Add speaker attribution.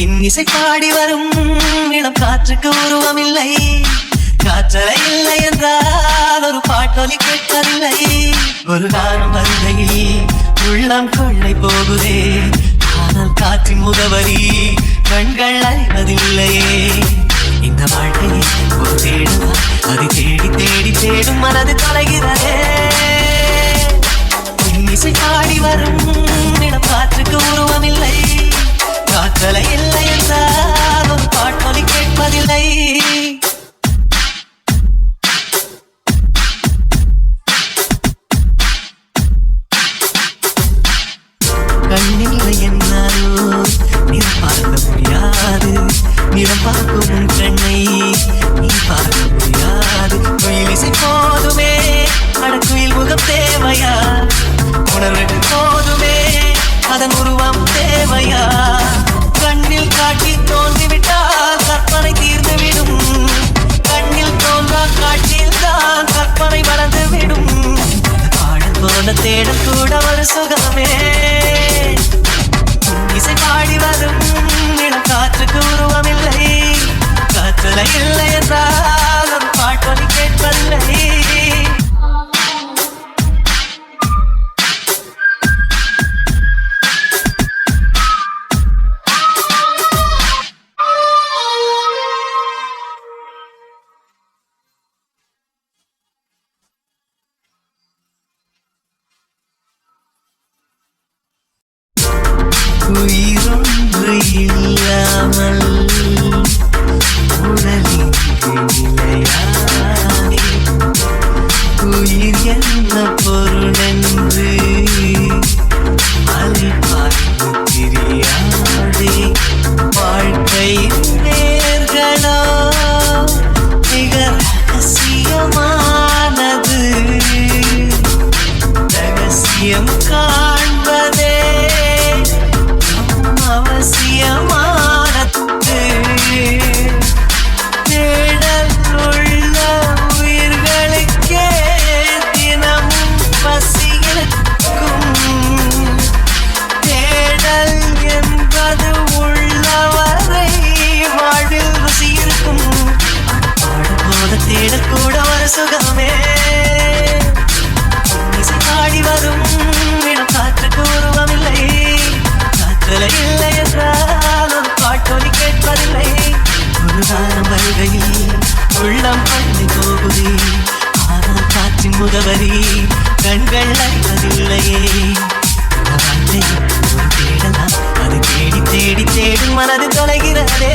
Speaker 1: இன்னிசை பாடி வரும் இளம் காற்றுக்கு உருவமில்லை. காற்றலை இல்லை என்றால் ஒரு பாட்டொலி கேட்பதில்லை. ஒரு காலம் வருகையில் உள்ளம் கொள்ளை போகுதே, ஆனால் காற்றின் முகவரி கண்கள் அறிவதில்லையே. இந்த வாழ்க்கையை ஒரு தேடுவா, அது தேடி தேடி தேடும் மனது தொலைகிறதே. இன்னிசை பாடி வரும் இளம் காற்றுக்கு உருவமில்லை. காற்றலை இல்லை என்றால் ஒரு பாட்டொலி கேட்பதில்லை. கண்ணில்லை என்னாலோ நிறம் பார்க்க முடியாது. நிறம் பார்க்கும் உன் கண்ணை நீ பார்க்க முடியாது. குயில் இசை போதுமே, அடக்குயில் முகம் தேவையா? உணர்வுகள் போதுமே, அதன் உருவம் தேவையா? கண்ணில் காட்சி தோன்றிவிட்டால் கற்பனை தீர்ந்துவிடும். கண்ணில் தோன்றா காட்சியில் தான் கற்பனை வளர்ந்துவிடும். பாடல் போல தேடல் கூட ஒரு சுகமே. இசை பாடி வரும் இளம் காற்றுக்கு உருவமில்லை. காற்றலை இல்லை என்றால் ஒரு பாட்டொலி கேட்பதில்லை. உயிரொன்று இல்லாமல் உடலின் நிலையானே. உயிர் என்ன பொருளென்று அலைபாய்ந்து தெரியாதே. வாழ்க்கையின் நேர்களோ மிக ரகசியமானது. ரகசியம் காண்பதே அவசியமானது. தேடல் உள்ள உயிர்களுக்கே தினமும் பசியிருக்கும். தேடல் என்பது உள்ளவரை வாழ்வில் ருசி இருக்கும். பாடல் போல தேடல் கூட ஒரு சுகமே. இசை பாடி வரும் இளம் காற்றுக்கு உருவமில்லை. இல்லை என்றால் ஒரு பாட்டொலி கேட்பதில்லை. ஒரு காலம் வருகையில் உள்ளம் கொள்ளை போகுதே, ஆனால் காற்றின் முகவரி கண்கள் அறிவதில்லையே. ஒரு தேடலாம், அது தேடி தேடி தேடும் மனது தொலைகிறதே.